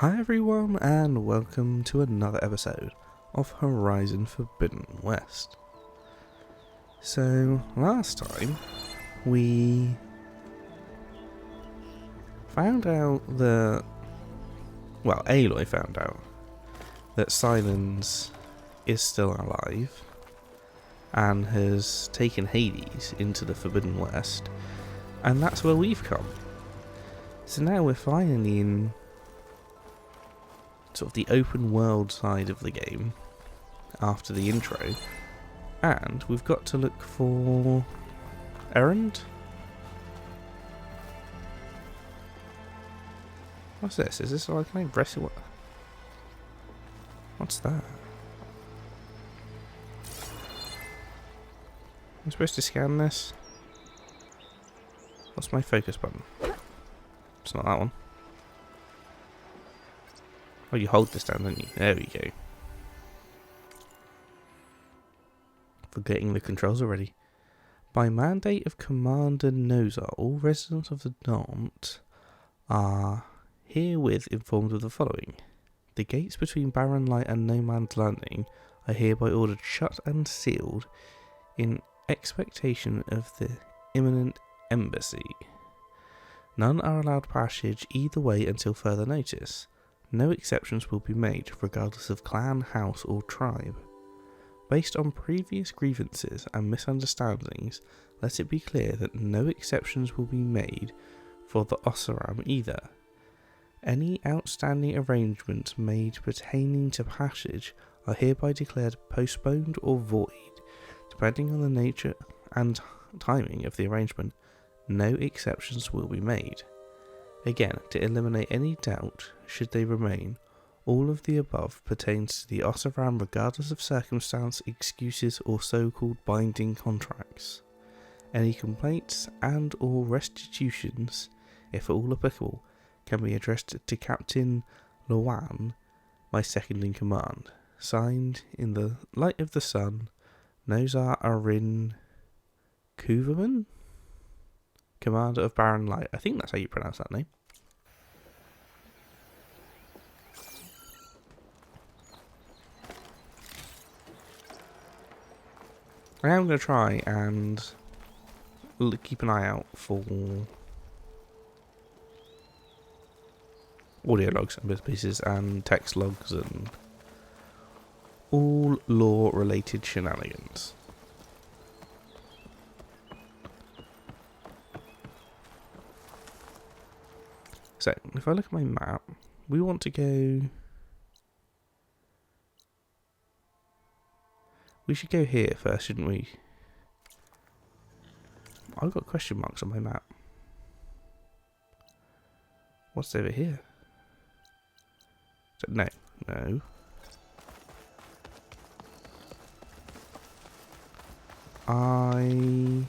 Hi everyone, and welcome to another episode of Horizon Forbidden West. So, last time we found out that, well, Aloy found out that Silence is still alive and has taken Hades into the Forbidden West, and that's where we've come. So now we're finally in sort of the open world side of the game after the intro, and we've got to look for errand. What's this? Is this like, can I press it? What's that? I'm supposed to scan this? What's my focus button? It's not that one. Oh, you hold this down, don't you? There we go. Forgetting the controls already. By mandate of Commander Nozar, all residents of the Daunt are herewith informed of the following. The gates between Barren Light and No Man's Landing are hereby ordered shut and sealed in expectation of the imminent embassy. None are allowed passage either way until further notice. No exceptions will be made, regardless of clan, house, or tribe. Based on previous grievances and misunderstandings, let it be clear that no exceptions will be made for the Ossaram either. Any outstanding arrangements made pertaining to passage are hereby declared postponed or void, depending on the nature and timing of the arrangement. No exceptions will be made. Again, to eliminate any doubt, should they remain, all of the above pertains to the Ossaram regardless of circumstance, excuses, or so-called binding contracts. Any complaints and or restitutions, if at all applicable, can be addressed to Captain Loan, my second in command. Signed, in the light of the sun, Nozar Arin Kuverman? Commander of Barren Light. I think that's how you pronounce that name. I am going to try and keep an eye out for audio logs and bits and pieces and text logs and all lore related shenanigans. So, if I look at my map, we want to go... We should go here first, shouldn't we? I've got question marks on my map. What's over here? No. No. I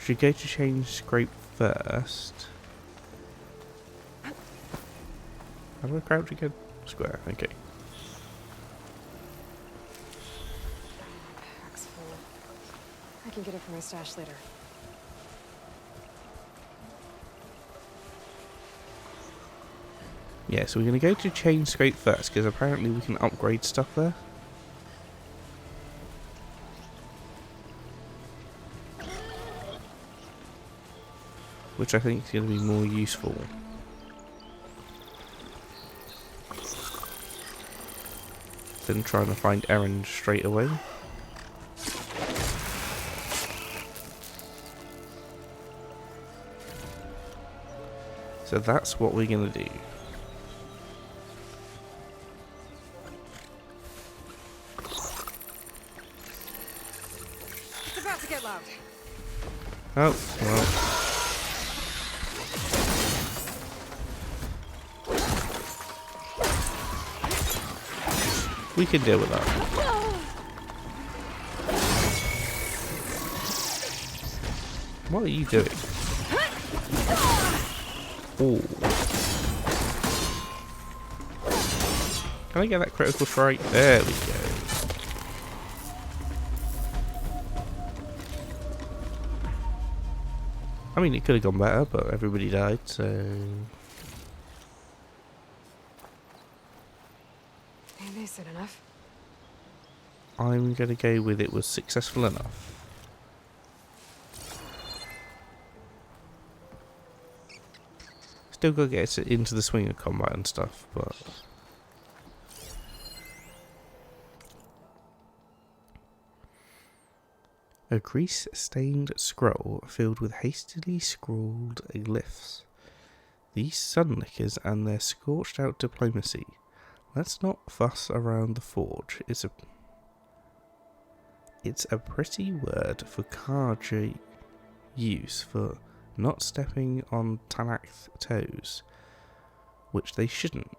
should go to Chainscrape first. How do I crouch again? Square, okay. Pack's full. I can get it from my stash later. Yeah, so we're going to go to Chainscrape first, because apparently we can upgrade stuff there. Which I think is going to be more useful. Than trying to find errands straight away. So that's what we're going to do. It's about to get loud. Oh, well. We can deal with that. What are you doing? Oh. Can I get that critical strike? There we go. I mean, it could have gone better, but everybody died, so... decent enough. I'm going to go with it was successful enough. Still got to get it into the swing of combat and stuff, but... A grease-stained scroll filled with hastily scrawled glyphs. These sunlickers and their scorched-out diplomacy. Let's not fuss around the forge. It's a pretty word for Karja use for not stepping on Tanak's toes, which they shouldn't.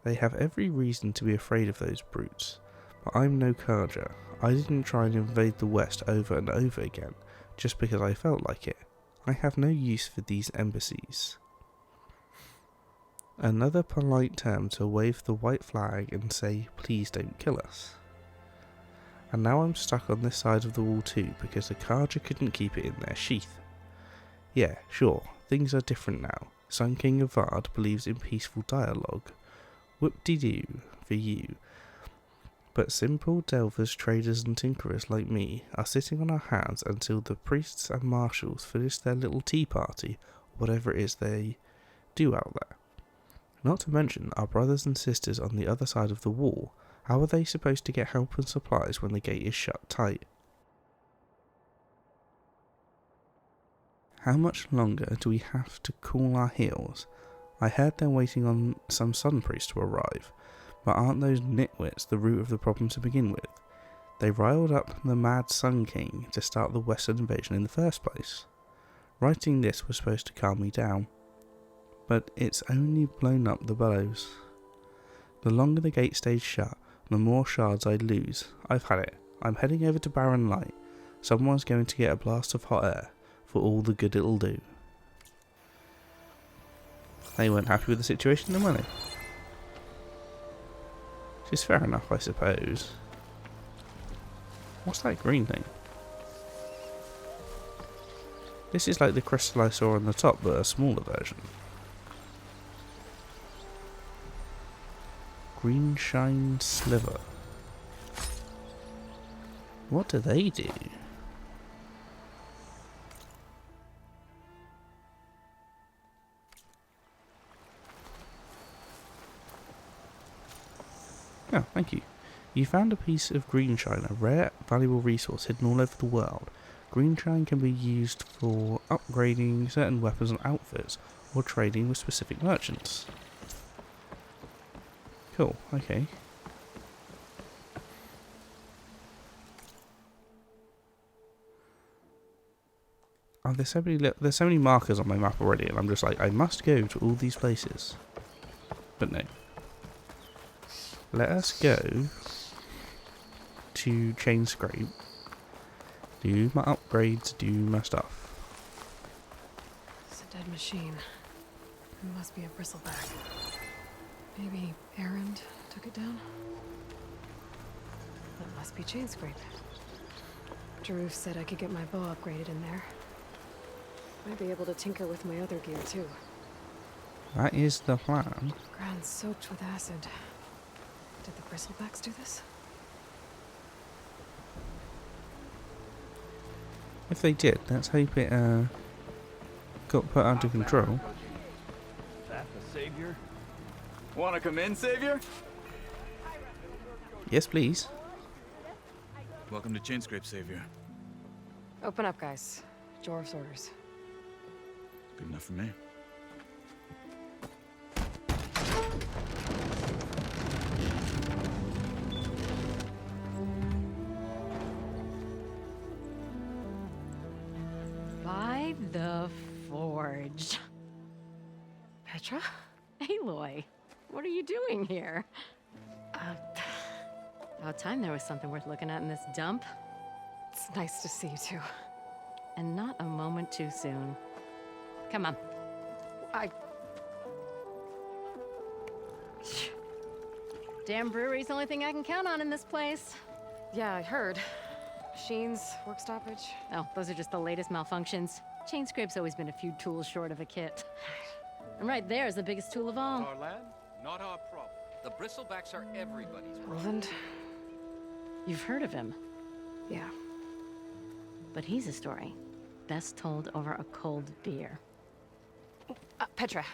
They have every reason to be afraid of those brutes, but I'm no Karja. I didn't try and invade the West over and over again, just because I felt like it. I have no use for these embassies. Another polite term to wave the white flag and say, please don't kill us. And now I'm stuck on this side of the wall too, because the Karja couldn't keep it in their sheath. Yeah, sure, things are different now. Sun King of Vard believes in peaceful dialogue. Whoop-de-doo for you. But simple delvers, traders and tinkerers like me are sitting on our hands until the priests and marshals finish their little tea party, or whatever it is they do out there. Not to mention our brothers and sisters on the other side of the wall. How are they supposed to get help and supplies when the gate is shut tight? How much longer do we have to cool our heels? I heard they're waiting on some sun priest to arrive. But aren't those nitwits the root of the problem to begin with? They riled up the mad Sun King to start the Western invasion in the first place. Writing this was supposed to calm me down, but it's only blown up the bellows. The longer the gate stays shut, the more shards I lose. I've had it. I'm heading over to Barren Light. Someone's going to get a blast of hot air, for all the good it'll do. They weren't happy with the situation, then were they? It's fair enough, I suppose. What's that green thing? This is like the crystal I saw on the top, but a smaller version. Green shine sliver. What do they do? Oh, thank you. You found a piece of greenshine, a rare, valuable resource hidden all over the world. Greenshine can be used for upgrading certain weapons and outfits, or trading with specific merchants. Cool, okay. Oh, there's so many markers on my map already, and I'm just like, I must go to all these places. But no. Let us go to Chainscrape, do my upgrades, do my stuff. It's a dead machine. It must be a bristleback. Maybe Errand took it down? That must be Chainscrape. Jaruf said I could get my bow upgraded in there. Might be able to tinker with my other gear too. That is the plan. Ground soaked with acid. Did the bristlebacks do this? If they did, let's hope it got put under control. Is that the savior? Wanna come in, savior? Yes, please. Welcome to Chainscrape, savior. Open up, guys. Jorv's orders. Good enough for me. By the forge. Petra? Aloy, what are you doing here? About time there was something worth looking at in this dump. It's nice to see you too. And not a moment too soon. Come on. Damn brewery's the only thing I can count on in this place. Yeah, I heard. Machines, work stoppage. Oh, those are just the latest malfunctions. Chainscrape's always been a few tools short of a kit. And right there is the biggest tool of all. Our land, not our problem. The bristlebacks are everybody's problem. Roland? You've heard of him, Yeah. but he's a story best told over a cold beer. Petra.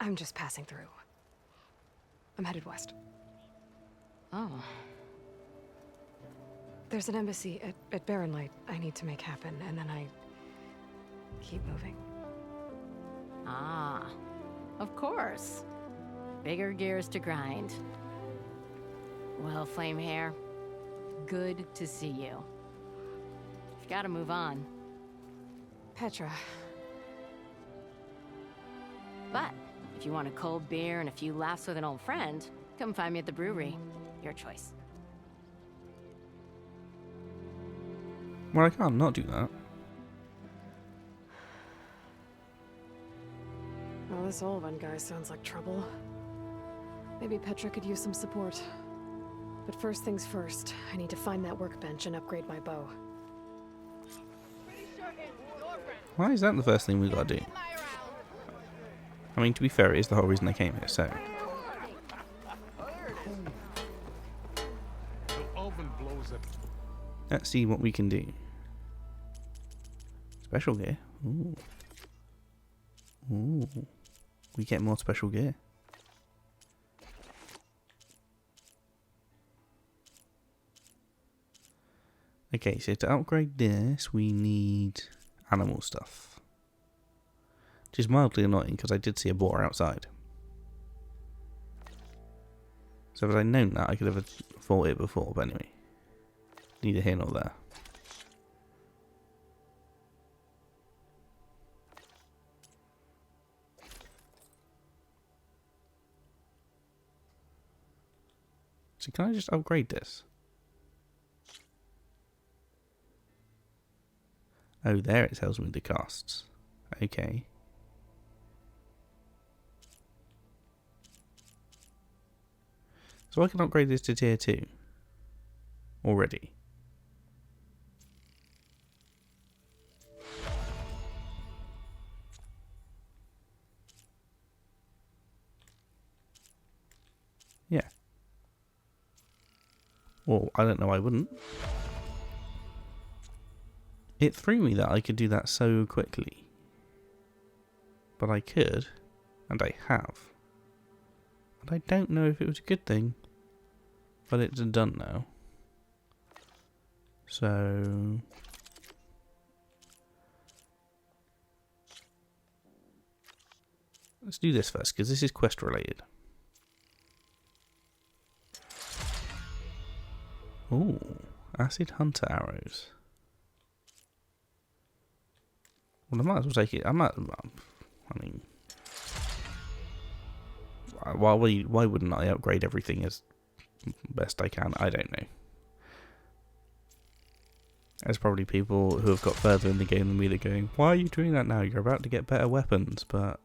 I'm just passing through. I'm headed west. Oh, There's an embassy at Barren Light I need to make happen, and then I keep moving. ah, of course. Bigger gears to grind. Well, Flame Hair, good to see you. You've got to move on. Petra. But if you want a cold beer and a few laughs with an old friend, come find me at the brewery. Your choice. Well, I can't not do that. Well, this old one guy sounds like trouble. Maybe Petra could use some support. But first things first, I need to find that workbench and upgrade my bow. Why is that the first thing we gotta do? I mean, to be fair, it is the whole reason I came here, so... The oven blows up. Let's see what we can do. Special gear? Ooh. Ooh. We get more special gear. Okay, so to upgrade this, we need animal stuff. Which is mildly annoying, because I did see a boar outside. So had I known that, I could have fought it before, but anyway. Neither here nor there. So can I just upgrade this? Oh, there it tells me the costs. Okay. So I can upgrade this to tier 2. Already. Yeah. Well, I don't know why I wouldn't. It threw me that I could do that so quickly. But I could, and I have. And I don't know if it was a good thing. But it's done now. So... let's do this first, because this is quest related. Ooh, acid hunter arrows. Well, I might as well take it. I mean, why wouldn't I upgrade everything as best I can? I don't know. There's probably people who have got further in the game than me that are going, why are you doing that now? You're about to get better weapons, but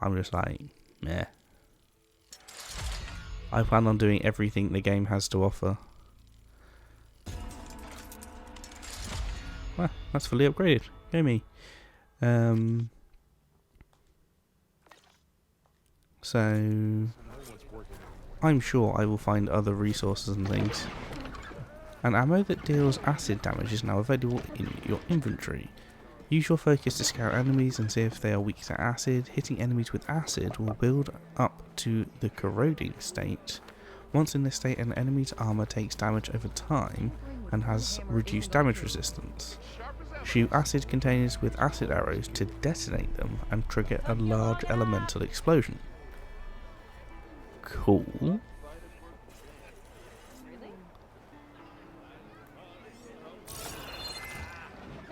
I'm just like, meh. I plan on doing everything the game has to offer. Well, that's fully upgraded. Go me. So I'm sure I will find other resources and things. An ammo that deals acid damage is now available in your inventory. Use your focus to scout enemies and see if they are weak to acid. Hitting enemies with acid will build up to the corroding state. Once in this state, an enemy's armor takes damage over time and has reduced damage resistance. Shoot acid containers with acid arrows to detonate them and trigger a large elemental explosion. Cool.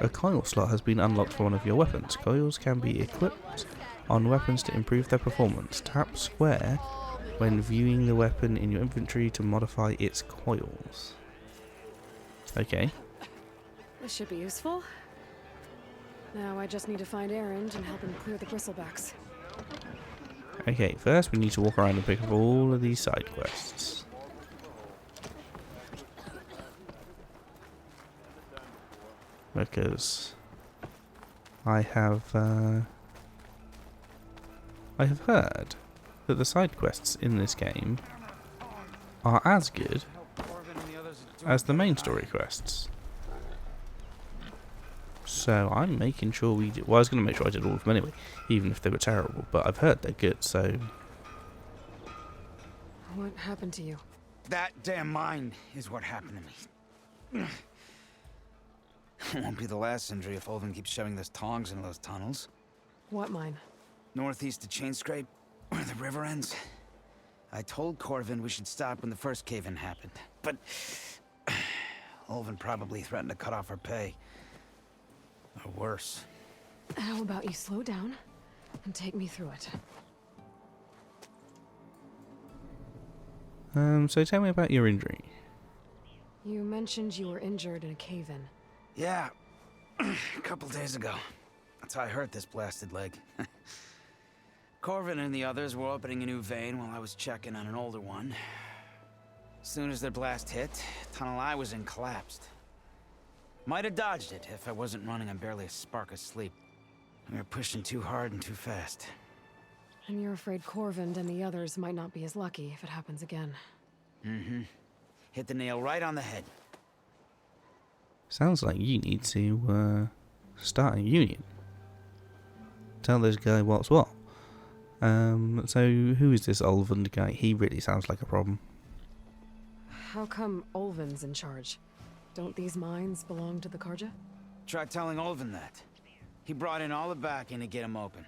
A coil slot has been unlocked for one of your weapons. Coils can be equipped on weapons to improve their performance. Tap square when viewing the weapon in your inventory to modify its coils. Okay. This should be useful. Now I just need to find Erend and help him clear the bristlebacks. Okay, first we need to walk around and pick up all of these side quests. Because I have I have heard that the side quests in this game are as good as the main story quests. So I'm making sure we do. Well, I was going to make sure I did all of them anyway, even if they were terrible. But I've heard they're good, so. What happened to you? That damn mine is what happened to me. It won't be the last injury if Olvin keeps shoving those tongs into those tunnels. What mine? Northeast of Chainscrape, where the river ends. I told Corvin we should stop when the first cave-in happened, but Olvin probably threatened to cut off our pay. Or worse. How about you slow down and take me through it? So tell me about your injury. You mentioned you were injured in a cave-in. Yeah, a couple days ago. That's how I hurt this blasted leg. Corvin and the others were opening a new vein while I was checking on an older one. As soon as their blast hit, the tunnel I was in collapsed. Might have dodged it if I wasn't running on barely a spark of sleep. We were pushing too hard and too fast. And you're afraid Corvin and the others might not be as lucky if it happens again. Mm-hmm. Hit the nail right on the head. Sounds like you need to start a union. Tell this guy what's what. So who is this Olvin guy? He really sounds like a problem. How come Olvin's in charge? Don't these mines belong to the Karja? Try telling Olvin that. He brought in all the backing to get them open.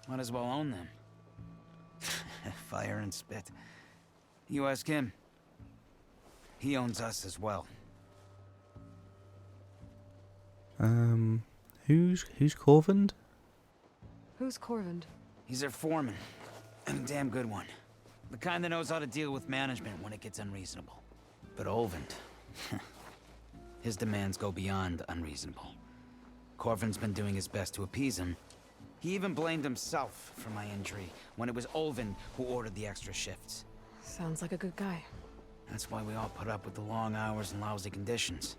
Might as well own them. Fire and spit. You ask him. He owns us as well. Who's Corvin? Who's Corvin? He's their foreman. And a damn good one. The kind that knows how to deal with management when it gets unreasonable. But Olvin... his demands go beyond unreasonable. Corvin's been doing his best to appease him. He even blamed himself for my injury when it was Olvin who ordered the extra shifts. Sounds like a good guy. That's why we all put up with the long hours and lousy conditions.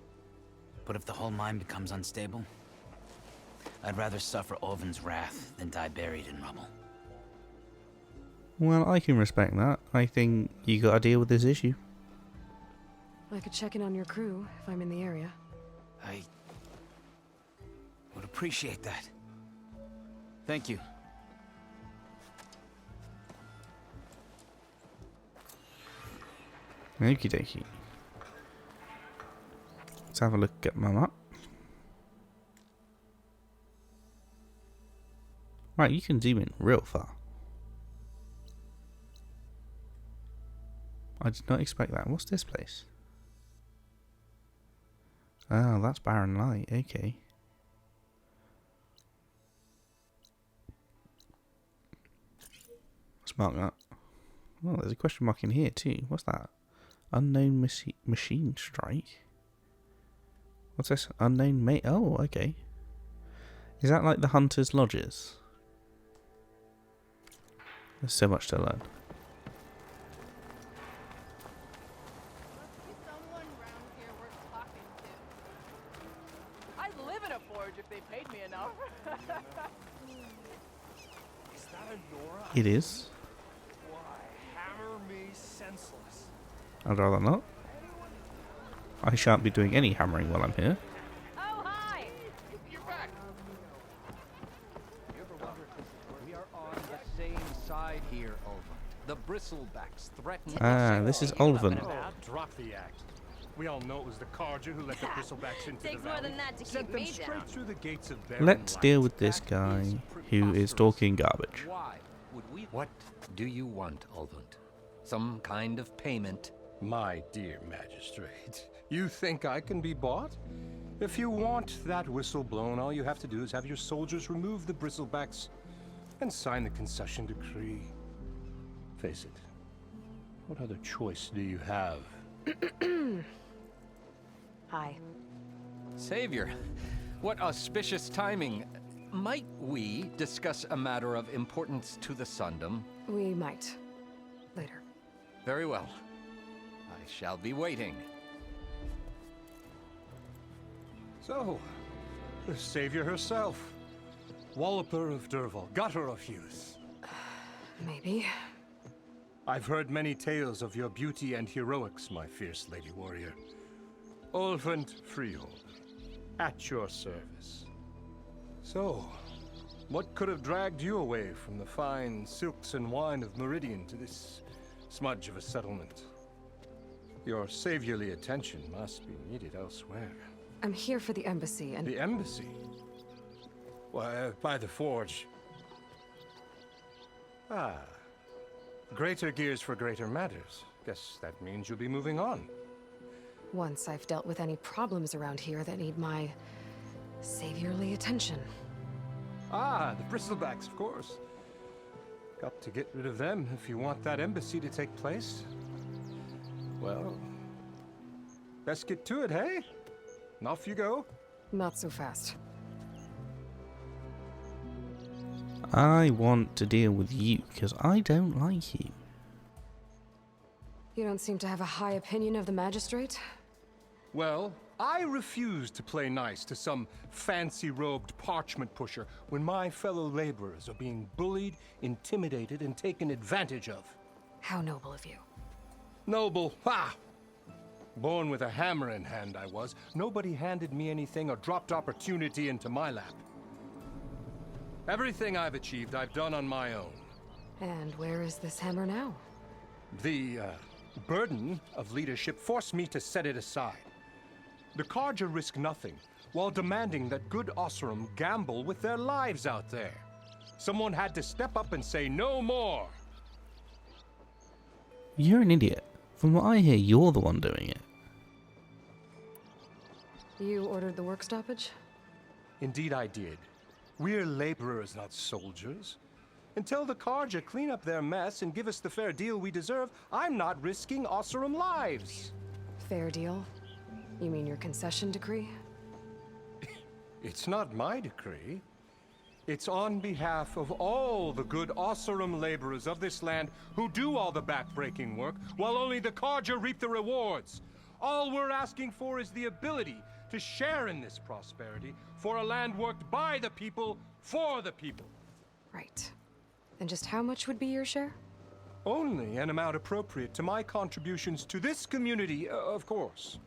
But if the whole mine becomes unstable, I'd rather suffer Olvin's wrath than die buried in rubble. Well, I can respect that. I think you gotta deal with this issue. I could check in on your crew if I'm in the area. I would appreciate that. Thank you. Okie dokie. Let's have a look at my map. Right, you can zoom in real far. I did not expect that. What's this place? Oh, that's Barren Light. Okay. Let's mark that. Oh, there's a question mark in here too. What's that? Unknown machine strike. What's this? Unknown mate. Oh, okay. Is that like the Hunter's Lodges? There's so much to learn. Someone round here worth talking to. I'd live in a forge if they paid me enough. Is that a Nora? It is. Why, hammer me senseless. I'd rather not. I shan't be doing any hammering while I'm here. Oh, hi! You're back. You ever wonder? We are on the same side here, Olvin. The bristlebacks threaten. Ah, this is Olvin. Drop the act. We all know it was the Karja who let the bristlebacks into the Takes valley. more than that to Sent keep them me straight down. through the gates of Barren Let's Light. deal with this guy who is talking garbage. Why would we? What do you want, Olvin? Some kind of payment? My dear magistrate, you think I can be bought? If you want that whistle blown, all you have to do is have your soldiers remove the bristlebacks and sign the concession decree. Face it, what other choice do you have? Hi. Savior, what auspicious timing. Might we discuss a matter of importance to the Sundom? We might. Later. Very well. I shall be waiting. So, the savior herself. Walloper of Derval, gutter of youth. Maybe. I've heard many tales of your beauty and heroics, my fierce lady warrior. Olvent Freehold, at your service. So, what could have dragged you away from the fine silks and wine of Meridian to this smudge of a settlement? Your saviorly attention must be needed elsewhere. I'm here for the embassy and... The embassy? Why, by the forge. Ah. Greater gears for greater matters. Guess that means you'll be moving on. Once I've dealt with any problems around here that need my saviorly attention. Ah, the bristlebacks, of course. Got to get rid of them if you want that embassy to take place. Well, let's get to it, hey? And off you go. Not so fast. I want to deal with you because I don't like you. You don't seem to have a high opinion of the magistrate? Well, I refuse to play nice to some fancy-robed parchment pusher when my fellow laborers are being bullied, intimidated, and taken advantage of. How noble of you. Noble, ha! Born with a hammer in hand I was. Nobody handed me anything or dropped opportunity into my lap. Everything I've achieved, I've done on my own. And where is this hammer now? The burden of leadership forced me to set it aside. The Carja risk nothing, while demanding that good Osseram gamble with their lives out there. Someone had to step up and say no more. You're an idiot. From what I hear, you're the one doing it. You ordered the work stoppage? Indeed I did. We're laborers, not soldiers. Until the Carja clean up their mess and give us the fair deal we deserve, I'm not risking Osseram lives. Fair deal? You mean your concession decree? It's not my decree. It's on behalf of all the good Osseram laborers of this land who do all the backbreaking work, while only the Carja reap the rewards. All we're asking for is the ability to share in this prosperity for a land worked by the people, for the people. Right. And just how much would be your share? Only an amount appropriate to my contributions to this community, of course.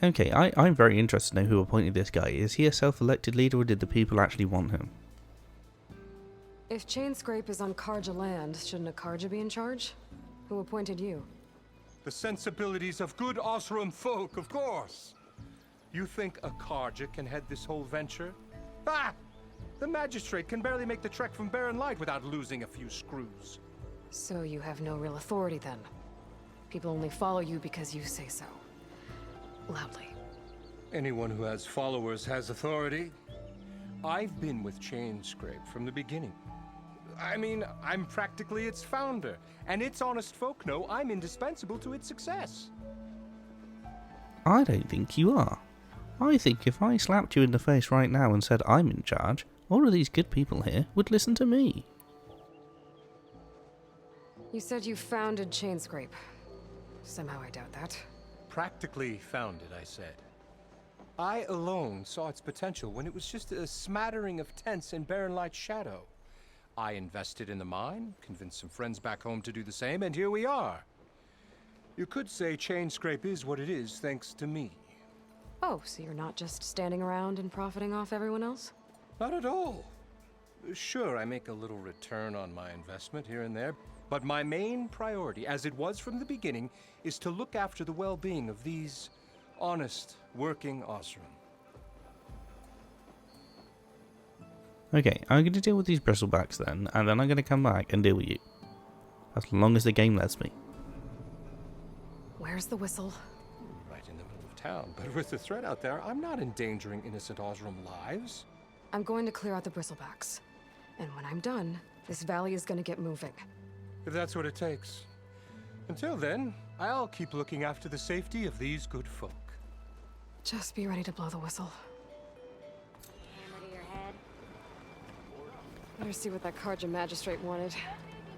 Okay, I'm very interested to know who appointed this guy. Is he a self-elected leader or did the people actually want him? If Chainscrape is on Carja land, shouldn't a Carja be in charge? Who appointed you? The sensibilities of good Osseram folk, of course. You think a Carja can head this whole venture? Ah! The magistrate can barely make the trek from Barren Light without losing a few screws. So you have no real authority then? People only follow you because you say so. Loudly. Anyone who has followers has authority. I've been with Chainscrape from the beginning. I mean, I'm practically its founder, and its honest folk know I'm indispensable to its success. I don't think you are. I think if I slapped you in the face right now and said I'm in charge, all of these good people here would listen to me. You said you founded Chainscrape. Somehow I doubt that. Practically founded, I said. I alone saw its potential when it was just a smattering of tents in Barren Light's shadow. I invested in the mine, convinced some friends back home to do the same, and here we are. You could say Chainscrape is what it is thanks to me. Oh, so you're not just standing around and profiting off everyone else? Not at all. Sure, I make a little return on my investment here and there, but my main priority, as it was from the beginning, is to look after the well-being of these honest, working Osseram. Okay, I'm going to deal with these bristlebacks then, and then I'm going to come back and deal with you. As long as the game lets me. Where's the whistle? Right in the middle of town, but with the threat out there, I'm not endangering innocent Osseram lives. I'm going to clear out the bristlebacks. And when I'm done, this valley is going to get moving. If that's what it takes. Until then, I'll keep looking after the safety of these good folk. Just be ready to blow the whistle. Hammer to your head. Better see what that Carja magistrate wanted.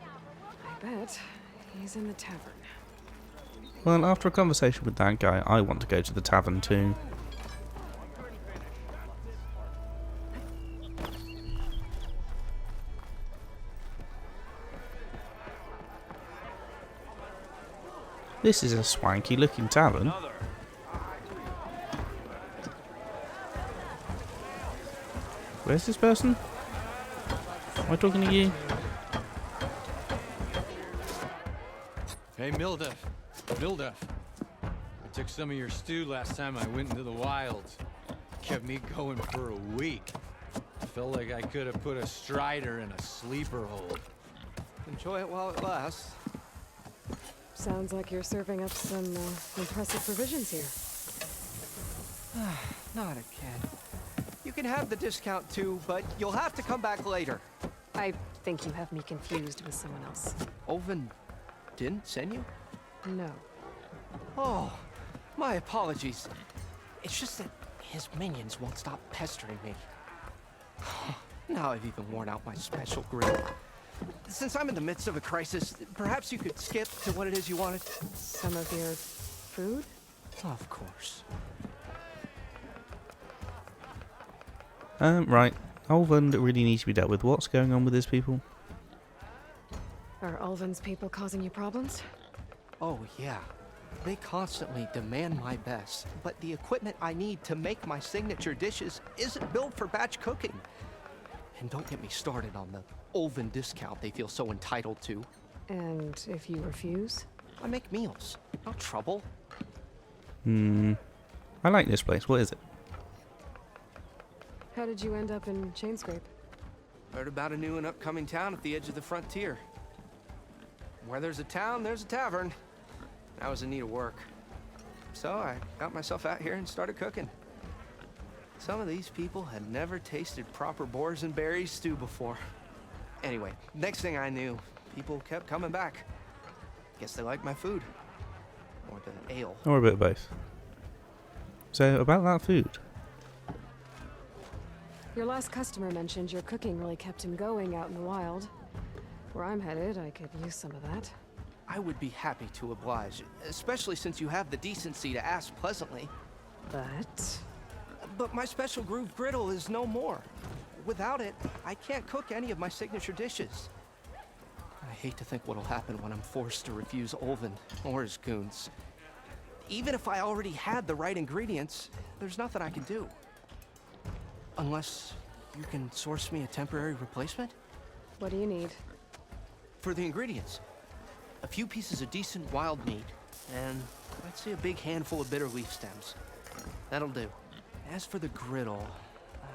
I bet he's in the tavern. Well, after a conversation with that guy, I want to go to the tavern too. This is a swanky looking tavern. Another. Where's this person? Am I talking to you? Hey, Mildef. Mildef. I took some of your stew last time I went into the wilds. Kept me going for a week. Felt like I could have put a strider in a sleeper hold. Enjoy it while it lasts. Sounds like you're serving up some impressive provisions here. Not again. You can have the discount too, but you'll have to come back later. I think you have me confused with someone else. Oven didn't send you? No. Oh, my apologies. It's just that his minions won't stop pestering me. Now I've even worn out my special grill. Since I'm in the midst of a crisis, perhaps you could skip to what it is you wanted? Some of your food? Of course. Right. Ulvund really needs to be dealt with. What's going on with these people? Are Ulvin's people causing you problems? Oh, yeah. They constantly demand my best, but the equipment I need to make my signature dishes isn't built for batch cooking. And don't get me started on the Ulvin discount they feel so entitled to. And if you refuse? I make meals, no trouble. I like this place. What is it? How did you end up in Chainscrape? Heard about a new and upcoming town at the edge of the frontier. Where there's a town, there's a tavern. I was in need of work. So I got myself out here and started cooking. Some of these people had never tasted proper boars and berries stew before. Anyway, next thing I knew, people kept coming back. Guess they liked my food. Or the ale. Or a bit of both. So, about that food. Your last customer mentioned your cooking really kept him going out in the wild. Where I'm headed, I could use some of that. I would be happy to oblige, especially since you have the decency to ask pleasantly. But my special groove griddle is no more. Without it, I can't cook any of my signature dishes. I hate to think what'll happen when I'm forced to refuse Ulvin or his goons. Even if I already had the right ingredients, there's nothing I can do. Unless you can source me a temporary replacement? What do you need? For the ingredients, a few pieces of decent wild meat, and I'd say a big handful of bitter leaf stems. That'll do. As for the griddle,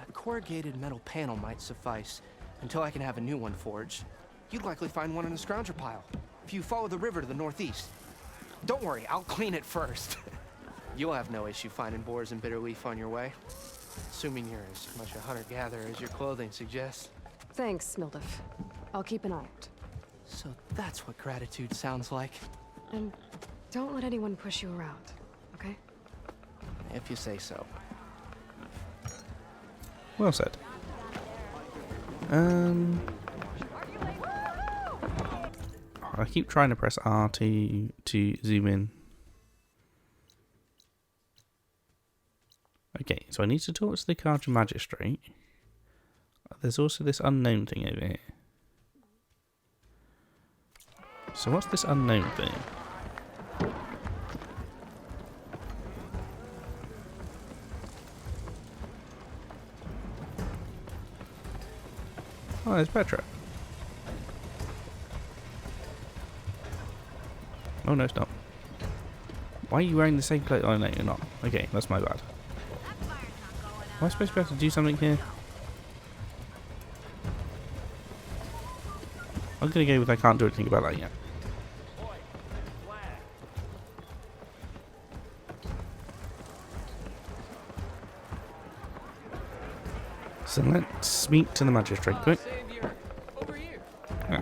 a corrugated metal panel might suffice until I can have a new one forged. You'd likely find one in a scrounger pile if you follow the river to the northeast. Don't worry, I'll clean it first. You'll have no issue finding boars and bitter leaf on your way. Assuming you're as much a hunter-gatherer as your clothing suggests. Thanks, Mildef. I'll keep an eye out. So that's what gratitude sounds like. And don't let anyone push you around, okay? If you say so. Well said. I keep trying to press R to zoom in. Okay, so I need to talk to the Carja Magistrate. There's also this unknown thing over here. So what's this unknown thing? Oh, there's Petra. Oh no, it's not. Why are you wearing the same clothes? Oh no, you're not. Okay, that's my bad. Am I supposed to be able to do something here? I'm gonna go with I can't do anything about that yet. So let's speak to the magistrate quick. Savior, over here. Yeah.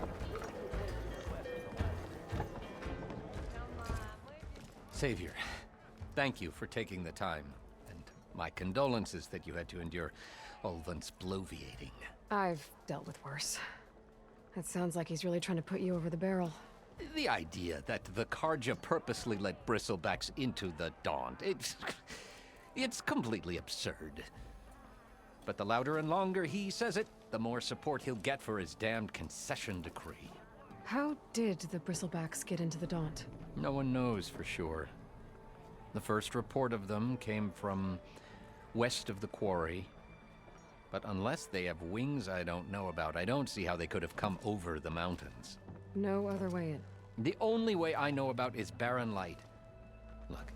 Savior, thank you for taking the time, and my condolences that you had to endure Ulvin's bloviating. I've dealt with worse. It sounds like he's really trying to put you over the barrel. The idea that the Carja purposely let bristlebacks into the Daunt, it's completely absurd. But the louder and longer he says it, the more support he'll get for his damned concession decree. How did the Bristlebacks get into the Daunt? No one knows for sure. The first report of them came from west of the quarry. But unless they have wings I don't know about, I don't see how they could have come over the mountains. No other way in. The only way I know about is barren light. Look,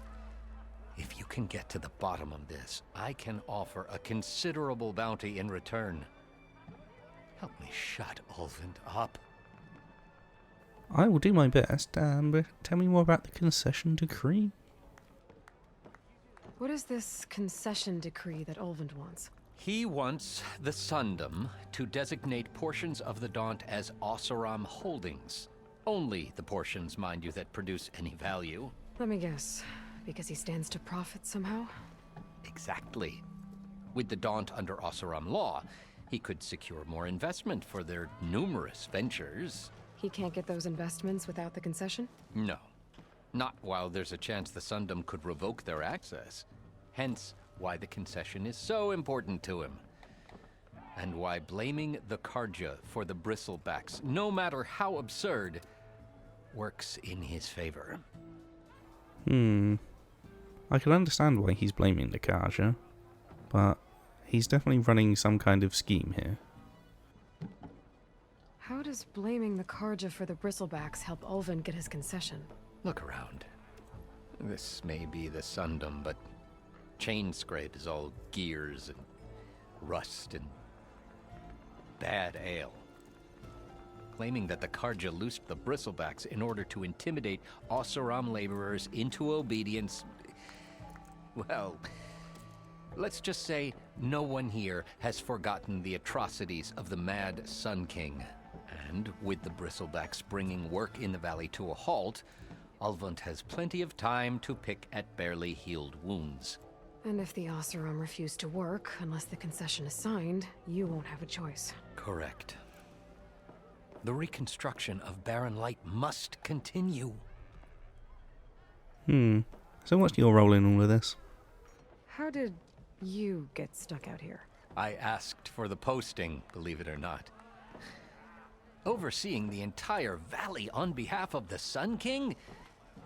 if you can get to the bottom of this, I can offer a considerable bounty in return. Help me shut Ulvund up. I will do my best, but tell me more about the concession decree. What is this concession decree that Ulvund wants? He wants the Sundom to designate portions of the Daunt as Oseram holdings. Only the portions, mind you, that produce any value. Let me guess. Because he stands to profit somehow? Exactly. With the Daunt under Oseram law, he could secure more investment for their numerous ventures. He can't get those investments without the concession? No. Not while there's a chance the Sundom could revoke their access. Hence, why the concession is so important to him. And why blaming the Karja for the bristlebacks, no matter how absurd, works in his favor. I can understand why he's blaming the Karja, but he's definitely running some kind of scheme here. How does blaming the Karja for the bristlebacks help Ulvund get his concession? Look around. This may be the Sundom, but Chainscrape is all gears and rust and bad ale. Claiming that the Karja loosed the bristlebacks in order to intimidate Oseram laborers into obedience. Well, let's just say no one here has forgotten the atrocities of the Mad Sun King. And with the bristlebacks bringing work in the valley to a halt, Ulvund has plenty of time to pick at barely healed wounds. And if the Oseram refuse to work, unless the concession is signed, you won't have a choice. Correct. The reconstruction of Barren Light must continue. So what's your role in all of this? How did you get stuck out here? I asked for the posting, believe it or not. Overseeing the entire valley on behalf of the Sun King?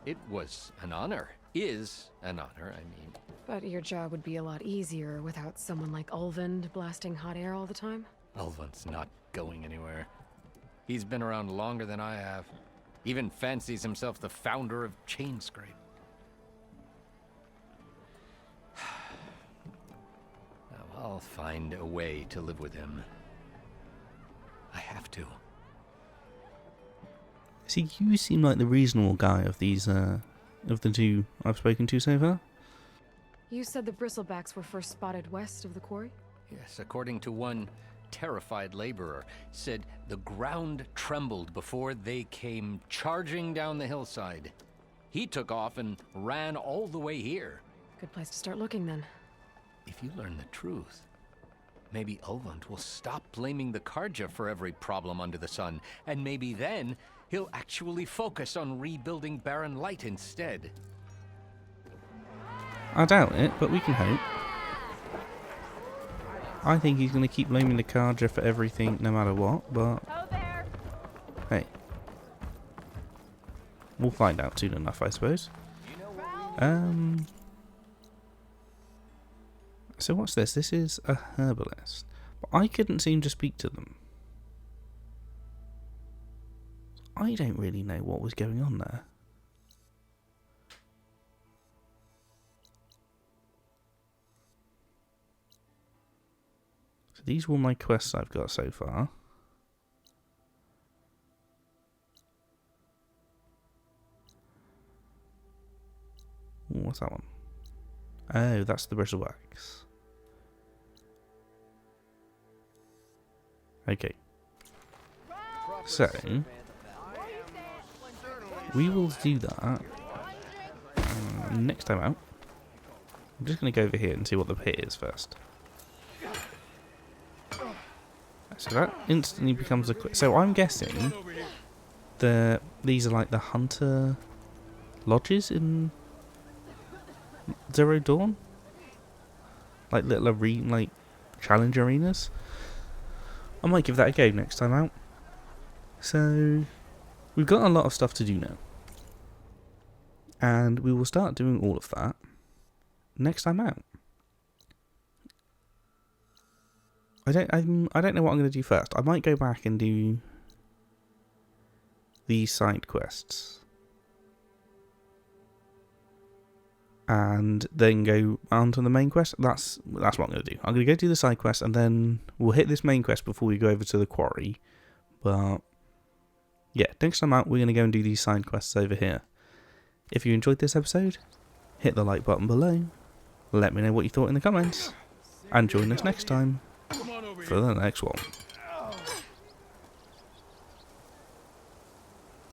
It was an honor. Is an honor, I mean. But your job would be a lot easier without someone like Ulvund blasting hot air all the time? Ulvund's not going anywhere. He's been around longer than I have. Even fancies himself the founder of Chainscrape. Now, I'll find a way to live with him. I have to. See, you seem like the reasonable guy of these, of the two I've spoken to so far. You said the bristlebacks were first spotted west of the quarry? Yes, according to one terrified laborer, said the ground trembled before they came charging down the hillside. He took off and ran all the way here. Good place to start looking then. If you learn the truth, maybe Ulvund will stop blaming the Karja for every problem under the sun, and maybe then he'll actually focus on rebuilding Barren Light instead. I doubt it, but we can hope. I think he's going to keep blaming the Karja for everything no matter what, but hey. We'll find out soon enough, I suppose. So what's this? This is a herbalist. But I couldn't seem to speak to them. I don't really know what was going on there. So these were all my quests I've got so far. Ooh, what's that one? Oh, that's the bristlebacks. Okay. So, we will do that next time out. I'm just going to go over here and see what the pit is first. So that instantly becomes a quick... So I'm guessing these are like the hunter lodges in Zero Dawn? Like little challenge arenas? I might give that a go next time out. So, we've got a lot of stuff to do now. And we will start doing all of that next time out. I don't know what I'm going to do first. I might go back and do these side quests. And then go on to the main quest. That's what I'm going to do. I'm going to go do the side quest, and then we'll hit this main quest before we go over to the quarry. But yeah, next time out, we're going to go and do these side quests over here. If you enjoyed this episode, hit the like button below. Let me know what you thought in the comments. And join us next time for the next one.